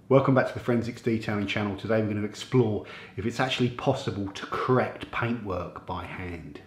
Welcome back to the Forensics Detailing channel. Today we're going to explore if it's actually possible to correct paintwork by hand.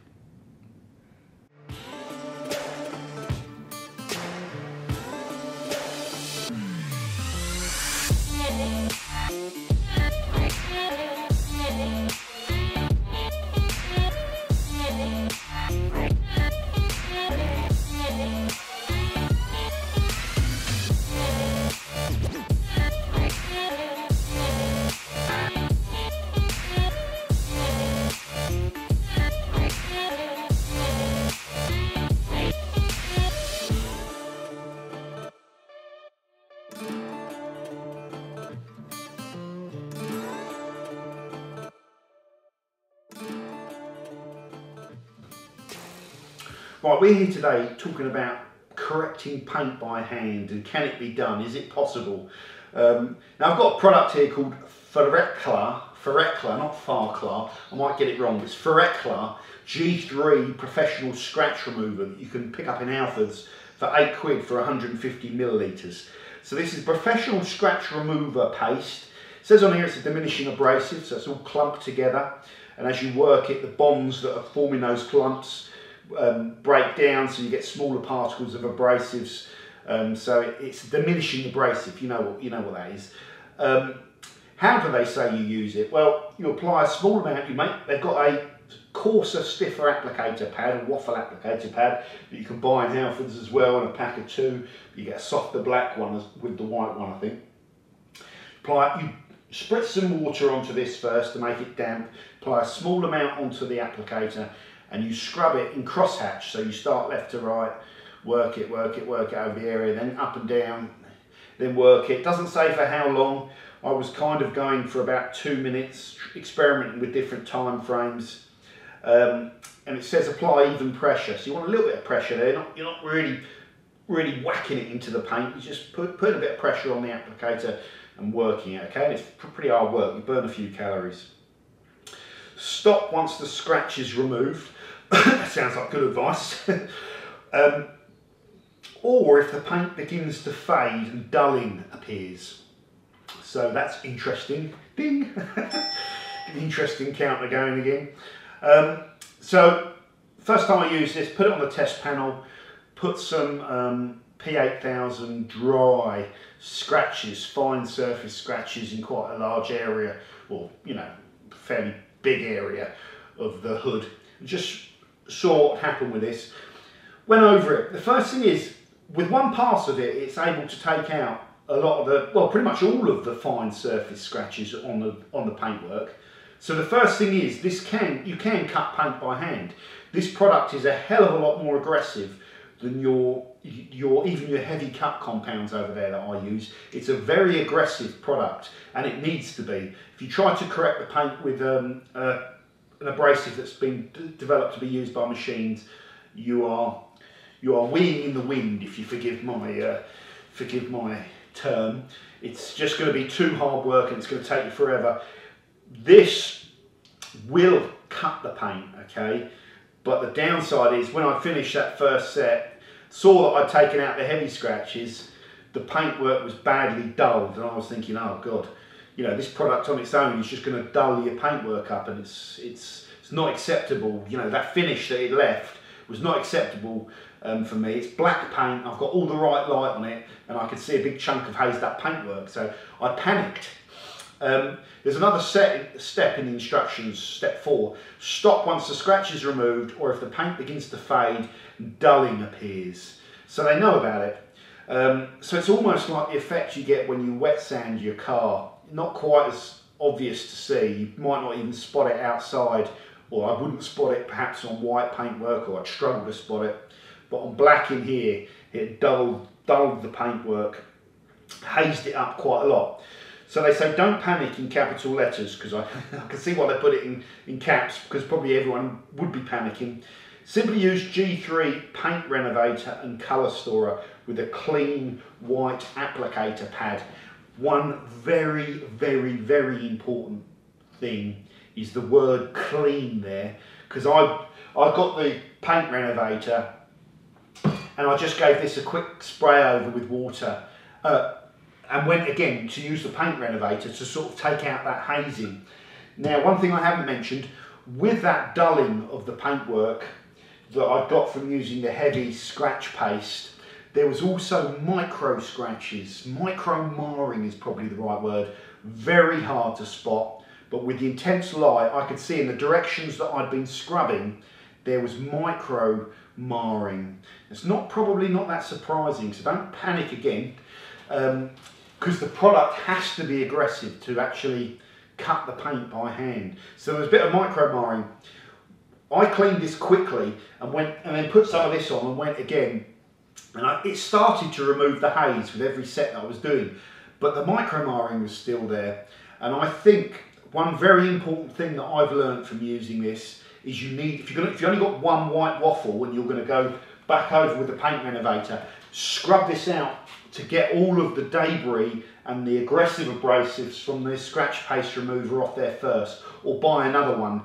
Right, we're here today talking about correcting paint by hand and can it be done? Is it possible? Now I've got a product here called Farecla, not Farecla, I might get it wrong, it's Farecla G3 Professional Scratch Remover that you can pick up in Alfred's for £8 for 150 millilitres. So this is professional scratch remover paste. It says on here it's a diminishing abrasive, so it's all clumped together, and as you work it, the bonds that are forming those clumps break down, so you get smaller particles of abrasives. So it's diminishing abrasive. You know what that is. How do they say you use it? Well, you apply a small amount. They've got a coarser, stiffer applicator pad, a waffle applicator pad that you can buy in Halfords as well, in a pack of 2. You get a softer black one with the white one, I think. You spritz some water onto this first to make it damp. Apply a small amount onto the applicator, and you scrub it in crosshatch, so you start left to right, work it over the area, then up and down, then work it. Doesn't say for how long. I was kind of going for about 2 minutes, experimenting with different time frames. And it says apply even pressure, so you want a little bit of pressure there. You're not really whacking it into the paint. You just put a bit of pressure on the applicator and working it, okay? And it's pretty hard work, you burn a few calories. Stop once the scratch is removed. That sounds like good advice. Or if the paint begins to fade and dulling appears. So that's interesting. Ding! An interesting counter going again. So first time I use this, put it on the test panel, put some P8000 dry scratches, fine surface scratches in quite a large area, or fairly big area of the hood. Just saw what happened with this. Went over it. The first thing is, with one pass of it, it's able to take out a lot of the, well, pretty much all of the fine surface scratches on the paintwork. So the first thing is, you can cut paint by hand. This product is a hell of a lot more aggressive than even your heavy cut compounds over there that I use. It's a very aggressive product, and it needs to be. If you try to correct the paint with an abrasive that's been developed to be used by machines, you are weeing in the wind, if you forgive my term. It's just going to be too hard work, and it's going to take you forever. This will cut the paint, okay? But the downside is, when I finished that first set, saw that I'd taken out the heavy scratches, the paintwork was badly dulled, and I was thinking, oh God, this product on its own is just going to dull your paintwork up, and it's not acceptable. That finish that it left was not acceptable for me. It's black paint, I've got all the right light on it, and I could see a big chunk of hazed up paintwork, so I panicked. There's another step in the instructions, step 4. Stop once the scratch is removed, or if the paint begins to fade and dulling appears. So they know about it. So it's almost like the effect you get when you wet sand your car. Not quite as obvious to see. You might not even spot it outside, or I wouldn't spot it perhaps on white paintwork, or I'd struggle to spot it. But on black in here, it dulled the paintwork, hazed it up quite a lot. So they say don't panic in capital letters, because I can see why they put it in caps, because probably everyone would be panicking. Simply use G3 Paint Renovator and Colour Storer with a clean white applicator pad. One very, very, very important thing is the word clean there, because I got the Paint Renovator and I just gave this a quick spray over with water. and went again to use the paint renovator to sort of take out that hazing. Now, one thing I haven't mentioned, with that dulling of the paintwork that I got from using the heavy scratch paste, there was also micro scratches. Micro marring is probably the right word. Very hard to spot, but with the intense light I could see in the directions that I'd been scrubbing there was micro marring. It's probably not that surprising, so don't panic again, because the product has to be aggressive to actually cut the paint by hand. So there was a bit of micro marring. I cleaned this quickly and then put some of this on and went again, and it started to remove the haze with every set that I was doing, but the micro marring was still there. And I think one very important thing that I've learned from using this is you need, if you've only got one white waffle and you're going to go back over with the paint renovator, scrub this out to get all of the debris and the aggressive abrasives from the scratch paste remover off there first, or buy another one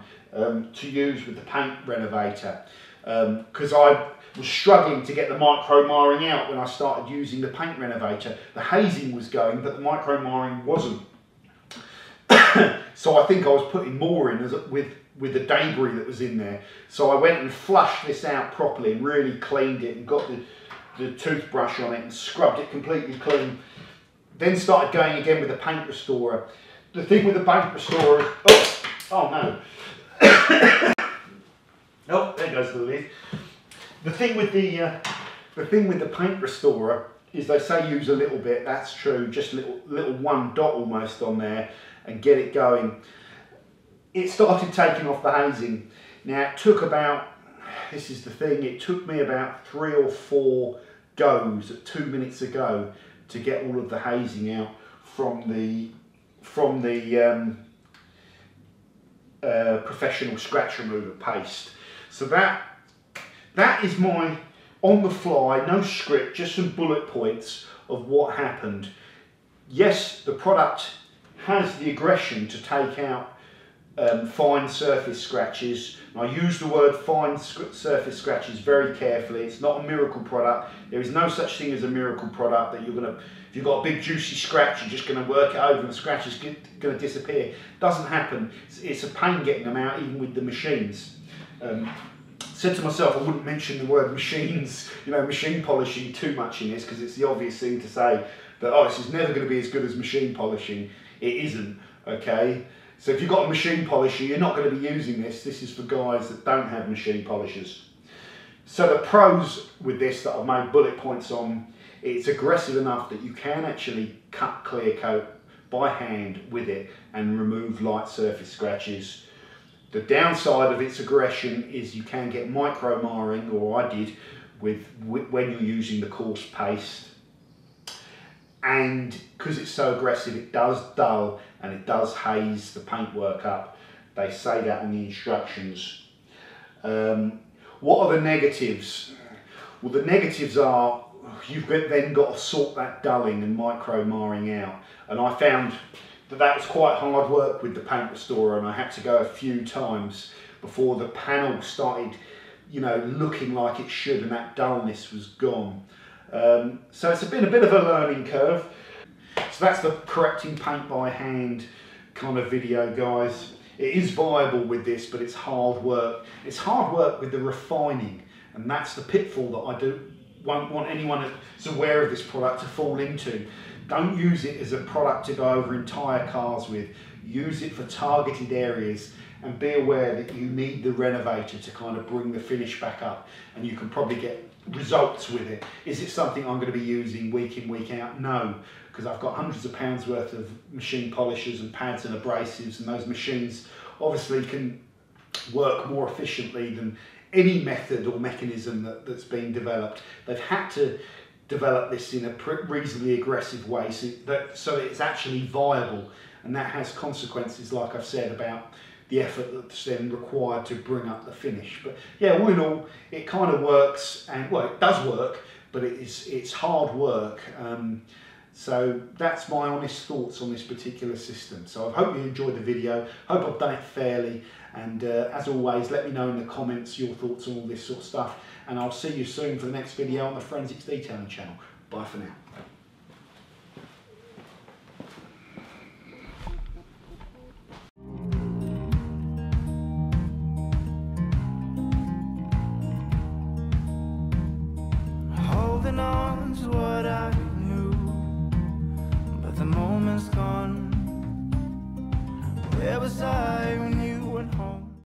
to use with the paint renovator, because I was struggling to get the micro marring out when I started using the paint renovator. The hazing was going, but the micro marring wasn't. So I think I was putting more in with the debris that was in there. So I went and flushed this out properly and really cleaned it and got the toothbrush on it and scrubbed it completely clean. Then started going again with the paint restorer. The thing with the paint restorer, oh no. Oh, there goes the lid. The thing with the paint restorer is they say use a little bit. That's true, just little one dot almost on there, and get it going. It started taking off the hazing. Now it took about, this is the thing, it took me about 3 or 4 goes at 2 minutes a go to get all of the hazing out from the professional scratch remover paste. So that is my on the fly, no script, just some bullet points of what happened. Yes, the product has the aggression to take out fine surface scratches. I use the word fine surface scratches very carefully. It's not a miracle product. There is no such thing as a miracle product that you're going to, if you've got a big juicy scratch, you're just going to work it over and the scratch is going to disappear. Doesn't happen. It's a pain getting them out, even with the machines. Said to myself I wouldn't mention the word machines, machine polishing too much in this, because it's the obvious thing to say that, oh, this is never going to be as good as machine polishing. It isn't, okay? So if you've got a machine polisher, you're not going to be using this. This is for guys that don't have machine polishers. So the pros with this that I've made bullet points on, it's aggressive enough that you can actually cut clear coat by hand with it and remove light surface scratches. The downside of its aggression is you can get micro marring, or I did, when you're using the coarse paste. And because it's so aggressive, it does dull and it does haze the paintwork up. They say that on the instructions. What are the negatives? Well, the negatives are you've then got to sort that dulling and micro marring out. And I found that was quite hard work with the paint restorer, and I had to go a few times before the panel started, looking like it should, and that dullness was gone. So it's been a bit of a learning curve. So that's the correcting paint by hand kind of video, guys. It is viable with this, but it's hard work. It's hard work with the refining, and that's the pitfall that I do want anyone that's aware of this product to fall into. Don't use it as a product to go over entire cars with. Use it for targeted areas, and be aware that you need the renovator to kind of bring the finish back up, and you can probably get results with it. Is it something I'm going to be using week in, week out? No, because I've got hundreds of pounds worth of machine polishers and pads and abrasives, and those machines obviously can work more efficiently than any method or mechanism that's been developed. They've had to develop this in a reasonably aggressive way so it's actually viable, and that has consequences, like I've said, about the effort that's then required to bring up the finish. But yeah, all in all, it kind of works, and well, it does work, but it's hard work. So that's my honest thoughts on this particular system. So I hope you enjoyed the video. Hope I've done it fairly, and as always, let me know in the comments your thoughts on all this sort of stuff, and I'll see you soon for the next video on the Forensics Detailing channel. Bye for now. holding on to what I knew, but the moment's gone. Where was I when